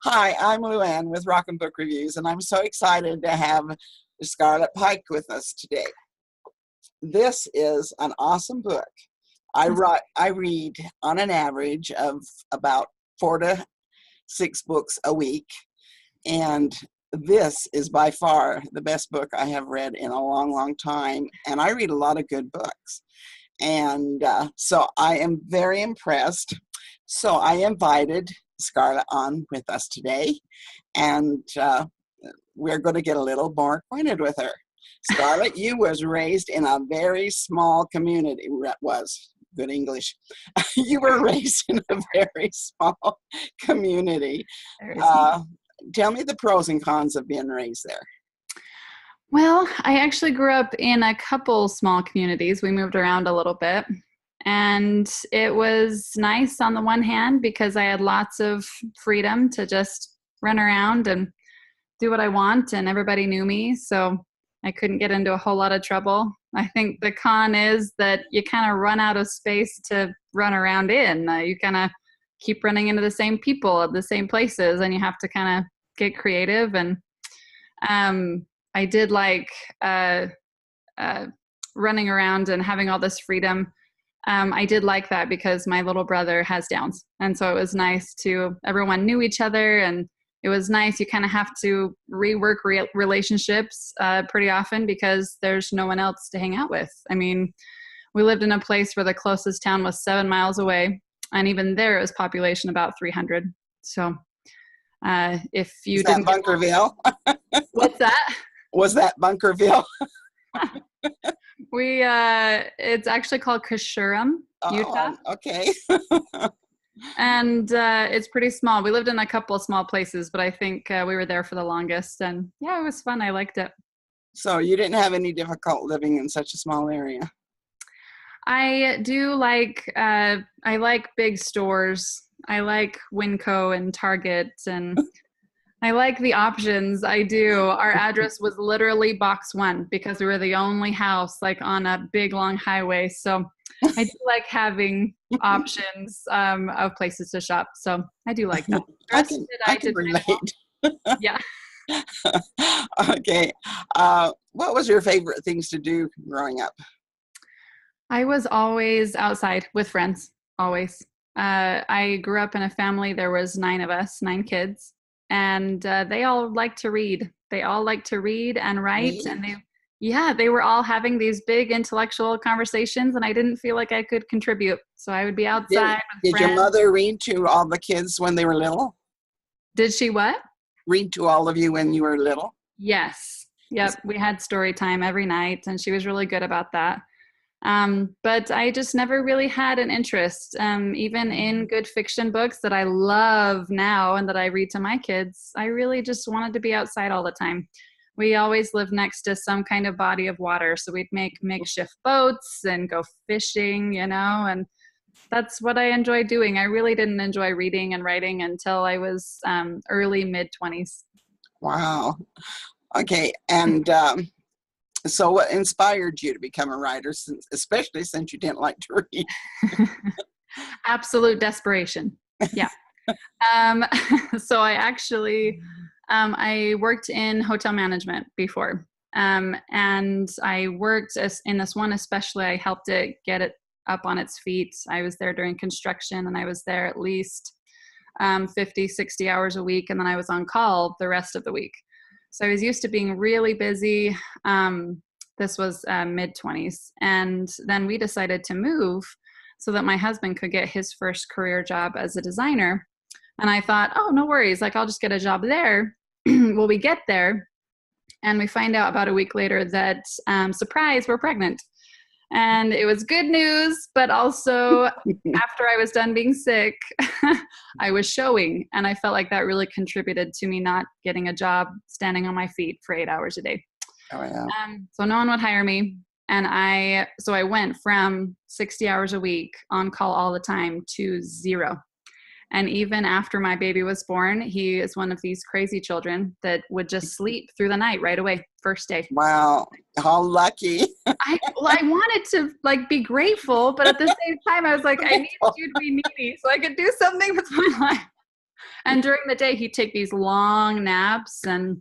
Hi, I'm Luann with Rockin Book Reviews, and I'm so excited to have Scarlette Pike with us today. This is an awesome book. I read on an average of about 4 to 6 books a week, and this is by far the best book I have read in a long, long time, and I read a lot of good books. And so I am very impressed. So I invited Scarlette on with us today, and we're going to get a little more acquainted with her. Scarlette, you was raised in a very small community. Was good English. You were raised in a very small community. Tell me the pros and cons of being raised there. Well, I actually grew up in a couple small communities. We moved around a little bit, and it was nice on the one hand because I had lots of freedom to just run around and do what I want, and everybody knew me, so I couldn't get into a whole lot of trouble. I think the con is that you kind of run out of space to run around in. You kind of keep running into the same people at the same places, and you have to kind of get creative. And I did like running around and having all this freedom. I did like that because my little brother has Downs. And so it was nice everyone knew each other, and it was nice. You kind of have to rework relationships pretty often because there's no one else to hang out with. I mean, we lived in a place where the closest town was 7 miles away, and even there it was population about 300. So if you Is didn't that Bunkerville? What's that? Was that Bunkerville? It's actually called Kashuram, Utah. Okay. And it's pretty small. We lived in a couple of small places, but I think we were there for the longest. And yeah, it was fun. I liked it. So you didn't have any difficult living in such a small area? I do like, I like big stores. I like Winco and Target, and I like the options. I do. Our address was literally box 1 because we were the only house like on a big long highway. So I do like having options of places to shop. So I do like that. I can relate. Yeah. Okay. What was your favorite things to do growing up? I was always outside with friends, always. I grew up in a family. There was 9 of us, 9 kids. And they all like to read. They all like to read and write. Me? And they were all having these big intellectual conversations, and I didn't feel like I could contribute. So I would be outside with Did friends. your mother read to all the kids when they were little? Did she what? Read to all of you when you were little? Yes. Yep. We had story time every night, and she was really good about that. But I just never really had an interest, even in good fiction books that I love now and that I read to my kids. I really just wanted to be outside all the time. We always lived next to some kind of body of water, so we'd make makeshift boats and go fishing, and that's what I enjoyed doing. I really didn't enjoy reading and writing until I was early, mid-20s. Wow. Okay. And so what inspired you to become a writer, especially since you didn't like to read? Absolute desperation. Yeah. So I actually, I worked in hotel management before. And I worked in this one, especially, I helped it get it up on its feet. I was there during construction, and I was there at least 50, 60 hours a week. And then I was on call the rest of the week. So I was used to being really busy. This was mid-20s. And then we decided to move so that my husband could get his first career job as a designer. And I thought, oh, no worries. Like, I'll just get a job there. Well, we get there, and we find out about a week later that, surprise, we're pregnant. And it was good news, but also after I was done being sick, I was showing. And I felt like that really contributed to me not getting a job standing on my feet for 8 hours a day. Oh, yeah. So no one would hire me. And I went from 60 hours a week on call all the time to 0. And even after my baby was born, he is one of these crazy children that would just sleep through the night right away, first day. Wow, how lucky. I wanted to be grateful, but at the same time, I was like, I need you to be needy so I could do something with my life. And during the day, he'd take these long naps. And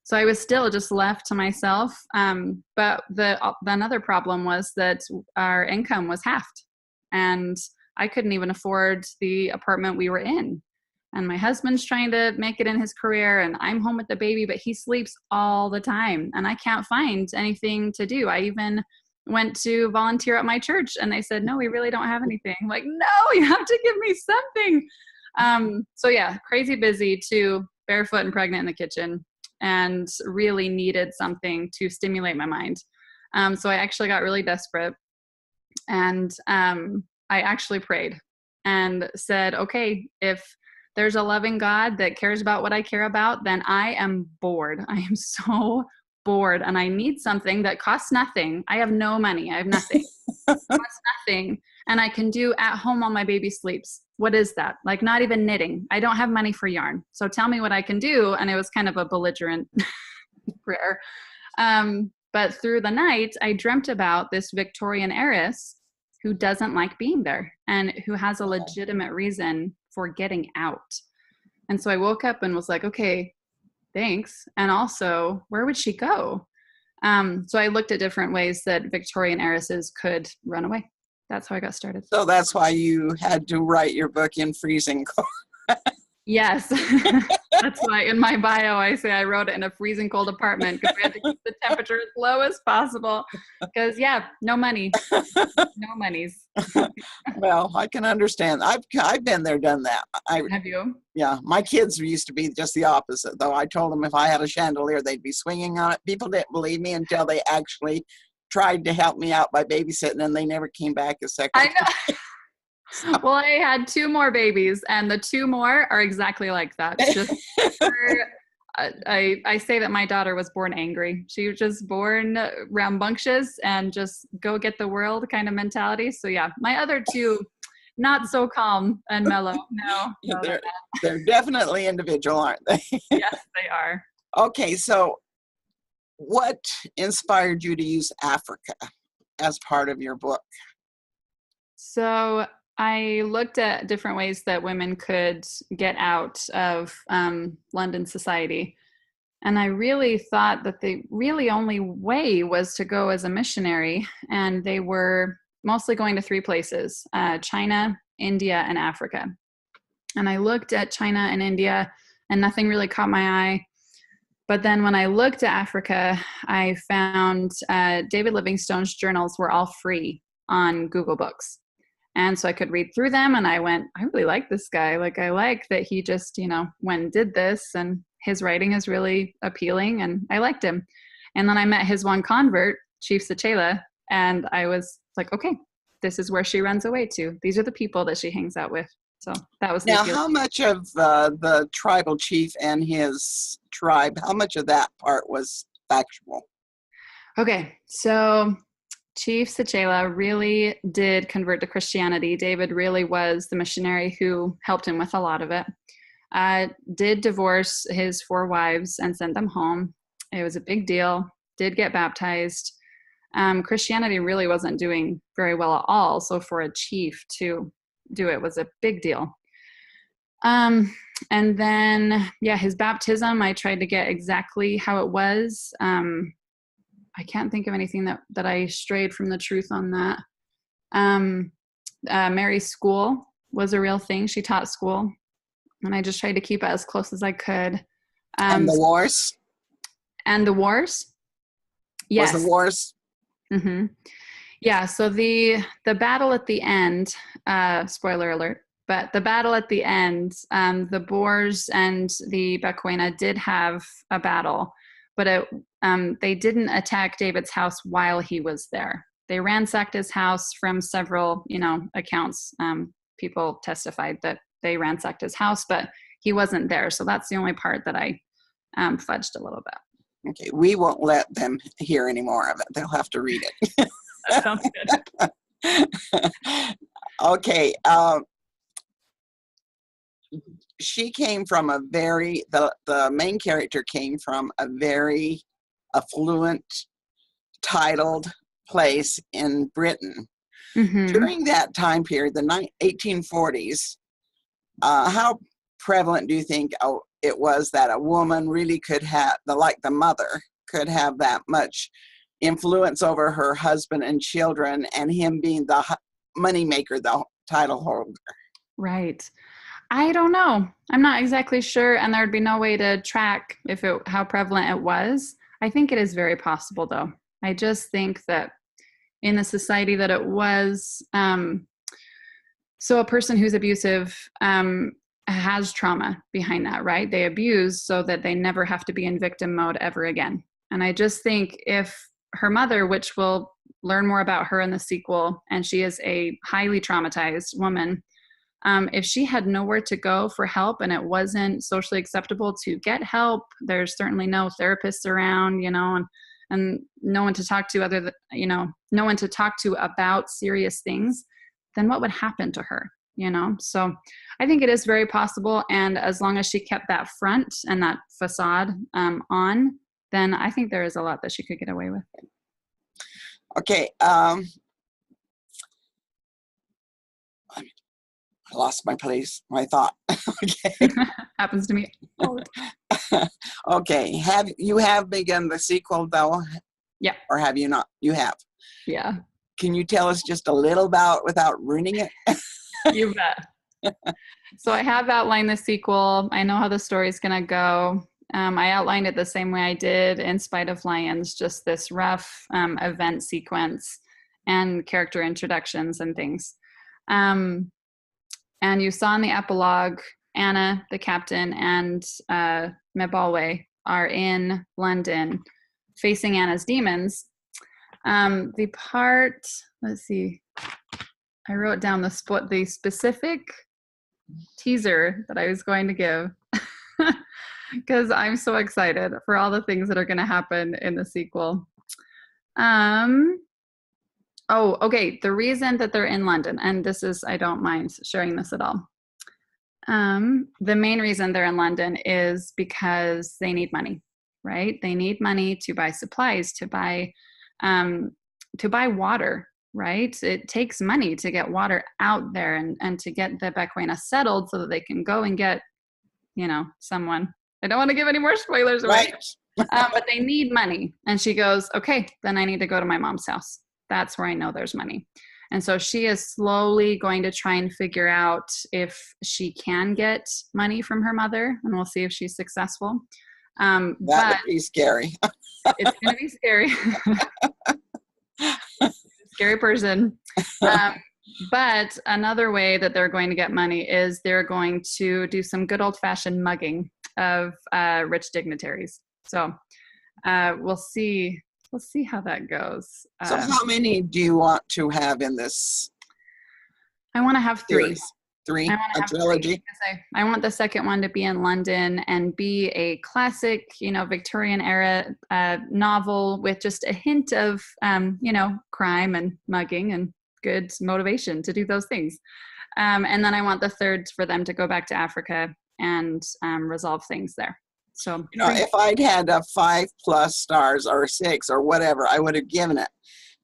so I was still just left to myself. But the another problem was that our income was halved. And I couldn't even afford the apartment we were in. And my husband's trying to make it in his career, and I'm home with the baby, but he sleeps all the time, and I can't find anything to do. I even went to volunteer at my church, and they said, no, we really don't have anything. I'm like, no, you have to give me something. So yeah, crazy busy too, barefoot and pregnant in the kitchen, and really needed something to stimulate my mind. So I actually got really desperate, and I actually prayed and said, okay, if there's a loving God that cares about what I care about, then I am bored. I am so bored, and I need something that costs nothing. I have no money. I have nothing. Costs nothing. And I can do at home while my baby sleeps. What is that? Like, not even knitting. I don't have money for yarn. So tell me what I can do. And it was kind of a belligerent prayer. But through the night, I dreamt about this Victorian heiress who doesn't like being there and who has a legitimate reason for getting out. And so I woke up and was like, okay, thanks. And also, where would she go? So I looked at different ways that Victorian heiresses could run away. That's how I got started. So that's why you had to write your book in freezing cold. Yes. That's why in my bio, I say I wrote it in a freezing cold apartment because we had to keep the temperature as low as possible. Because yeah, no money, no monies. Well, I can understand. I've been there, done that. Have you? Yeah, my kids used to be just the opposite, though. I told them if I had a chandelier, they'd be swinging on it. People didn't believe me until they actually tried to help me out by babysitting, and they never came back a second I know. Well, I had 2 more babies, and the 2 more are exactly like that. Just I say that my daughter was born angry. She was just born rambunctious and just go get the world kind of mentality. So yeah, my other 2, not so calm and mellow. No, they're definitely individual, aren't they? Yes, they are. Okay, so what inspired you to use Africa as part of your book? So I looked at different ways that women could get out of London society. And I really thought that the really only way was to go as a missionary. And they were mostly going to 3 places, China, India, and Africa. And I looked at China and India, and nothing really caught my eye. But then when I looked at Africa, I found David Livingstone's journals were all free on Google Books. And so I could read through them, and I went, I really like this guy. Like, I like that he just, went and did this, and his writing is really appealing, and I liked him. And then I met his one convert, Chief Sechela, and I was like, okay, this is where she runs away to. These are the people that she hangs out with. So that was now. How much of the tribal chief and his tribe? How much of that part was factual? Okay, so Chief Sechela really did convert to Christianity. David really was the missionary who helped him with a lot of it. Did divorce his 4 wives and send them home. It was a big deal. Did get baptized. Christianity really wasn't doing very well at all. So for a chief to do it was a big deal. And then, his baptism, I tried to get exactly how it was. I can't think of anything that I strayed from the truth on that. Mary's school was a real thing. She taught school, and I just tried to keep it as close as I could. And the wars? And the wars? Yes. Was the wars? Mm-hmm. Yeah, so the battle at the end, spoiler alert, but the battle at the end, the Boers and the Bekwena did have a battle, but they didn't attack David's house while he was there. They ransacked his house from several, accounts. People testified that they ransacked his house, but he wasn't there. So that's the only part that I fudged a little bit. Okay, we won't let them hear any more of it. They'll have to read it. That sounds good. Okay. She came from the main character came from a very affluent, titled place in Britain. Mm-hmm. During that time period, the 1840s, how prevalent do you think it was that a woman really could have, the mother, could have that much influence over her husband and children, and him being the moneymaker, the title holder? Right. I don't know. I'm not exactly sure, and there'd be no way to track how prevalent it was. I think it is very possible, though. I just think that in the society that it was, so a person who's abusive has trauma behind that, right? They abuse so that they never have to be in victim mode ever again. And I just think if her mother, which we'll learn more about her in the sequel, and she is a highly traumatized woman, if she had nowhere to go for help and it wasn't socially acceptable to get help, there's certainly no therapists around, and no one to talk to no one to talk to about serious things, then what would happen to her, So I think it is very possible. And as long as she kept that front and that facade on, then I think there is a lot that she could get away with. Okay. I lost my thought. Okay. Happens to me. Okay. You have begun the sequel though? Yeah. Or have you not? You have. Yeah. Can you tell us just a little about, without ruining it? You bet. So I have outlined the sequel. I know how the story's going to go. I outlined it the same way I did in Spite of Lions, just this rough event sequence and character introductions and things. And you saw in the epilogue, Anna, the captain, and Mebalwe are in London facing Anna's demons. The part, let's see, I wrote down the specific teaser that I was going to give because I'm so excited for all the things that are going to happen in the sequel. Oh, okay. The reason that they're in London, and I don't mind sharing this at all. The main reason they're in London is because they need money, right? They need money to buy supplies, to buy water, right? It takes money to get water out there and to get the Bekwena settled so that they can go and get, someone. I don't want to give any more spoilers away. Right. But they need money. And she goes, okay, then I need to go to my mom's house. That's where I know there's money. And so she is slowly going to try and figure out if she can get money from her mother, and we'll see if she's successful. That would be scary. It's going to be scary. Scary person. But another way that they're going to get money is they're going to do some good old-fashioned mugging of rich dignitaries. So we'll see. We'll see how that goes. So how many do you want to have in this? I want to have three. Series? Three? A trilogy? I want the second one to be in London and be a classic, Victorian era novel with just a hint of, crime and mugging and good motivation to do those things. And then I want the third for them to go back to Africa and resolve things there. So, if I'd had a 5+ stars or 6 or whatever, I would have given it.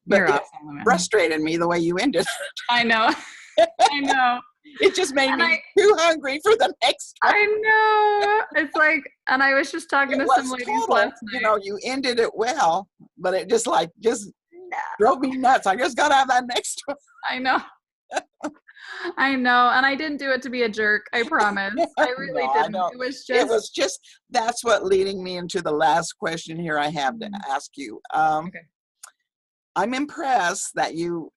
But it frustrated me the way you ended. I know. I know. It just made me too hungry for the next one. I know. It's like, and I was just talking to some ladies last night. You ended it well, but it just drove me nuts. I just got to have that next one. I know. I know, and I didn't do it to be a jerk. I promise. I really didn't. It was just. That's what leading me into the last question here. I have to ask you. Okay. I'm impressed that you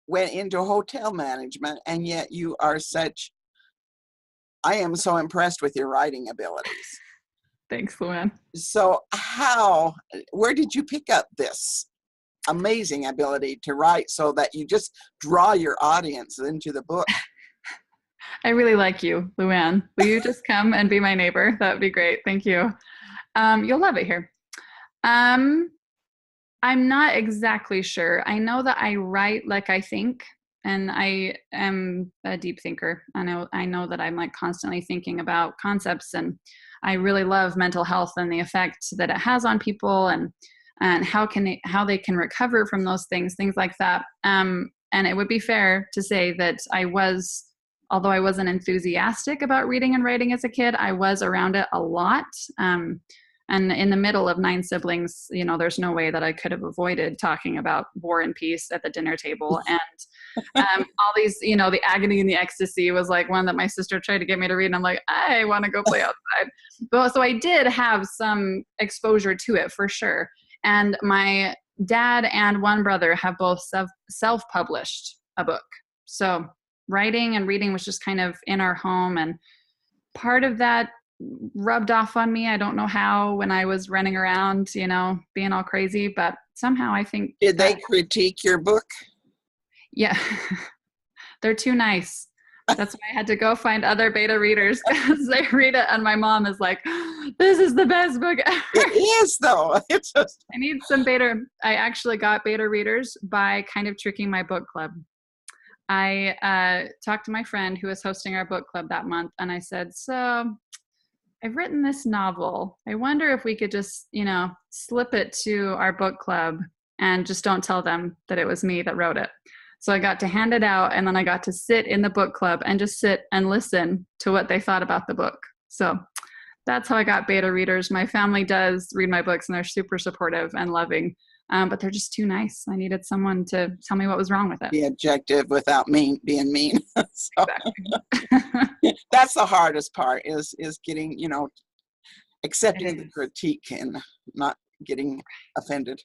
went into hotel management, and yet you are such. I am so impressed with your writing abilities. Thanks, Luann. So, where did you pick up this amazing ability to write so that you just draw your audience into the book? I really like you, Luann. Will you just come and be my neighbor? That would be great. Thank you. You'll love it here. I'm not exactly sure. I know that I write like I think, and I am a deep thinker. I know that I'm constantly thinking about concepts, and I really love mental health and the effect that it has on people, and how they can recover from those things like that. And it would be fair to say that I was although I wasn't enthusiastic about reading and writing as a kid, I was around it a lot. And in the middle of 9 siblings, there's no way that I could have avoided talking about War and Peace at the dinner table. And all these, the agony and the ecstasy was like one that my sister tried to get me to read. And I'm like, I want to go play outside. But so I did have some exposure to it for sure. And my dad and one brother have both self-published a book. So writing and reading was just kind of in our home. And part of that rubbed off on me. I don't know how, when I was running around, being all crazy, but somehow I think. Did they critique your book? Yeah. They're too nice. That's why I had to go find other beta readers because they read it and my mom is like, this is the best book ever. It is though. It's just. I need some beta. I actually got beta readers by kind of tricking my book club. I talked to my friend who was hosting our book club that month and I said, so I've written this novel. I wonder if we could just, slip it to our book club and just don't tell them that it was me that wrote it. So I got to hand it out and then I got to sit in the book club and just sit and listen to what they thought about the book. So that's how I got beta readers. My family does read my books and they're super supportive and loving, but they're just too nice. I needed someone to tell me what was wrong with it. Be objective without being mean. So, exactly. That's the hardest part is getting, accepting the critique and not getting offended.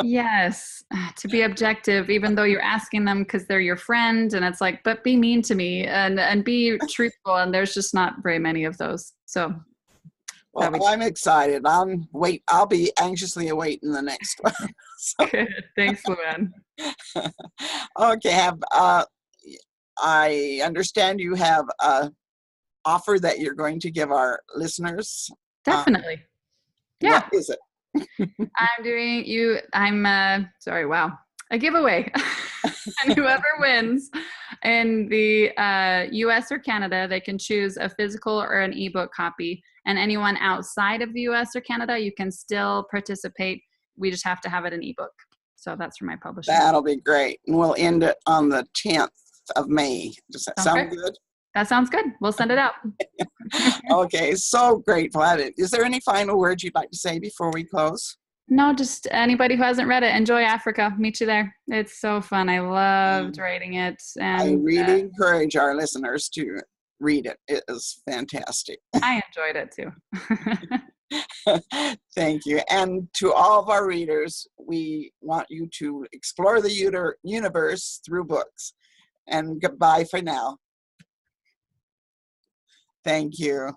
Yes, to be objective, even though you're asking them because they're your friend, and it's like, but be mean to me and be truthful, and there's just not very many of those. So, well, I'm excited. I'll be anxiously awaiting the next one. So. Good. Thanks, Luann. Okay, I understand you have an offer that you're going to give our listeners. Definitely. Yeah. What is it? A giveaway. And whoever wins in the US or Canada, they can choose a physical or an ebook copy. And anyone outside of the US or Canada, you can still participate. We just have to have it in ebook. So that's from my publisher. That'll be great. And we'll end it on the 10th of May. Does that sound good? That sounds good. We'll send it out. Okay, so grateful. Is there any final words you'd like to say before we close? No, just anybody who hasn't read it, enjoy Africa. Meet you there. It's so fun. I loved writing it. And I really encourage our listeners to read it. It is fantastic. I enjoyed it too. Thank you. And to all of our readers, we want you to explore the universe through books. And goodbye for now. Thank you.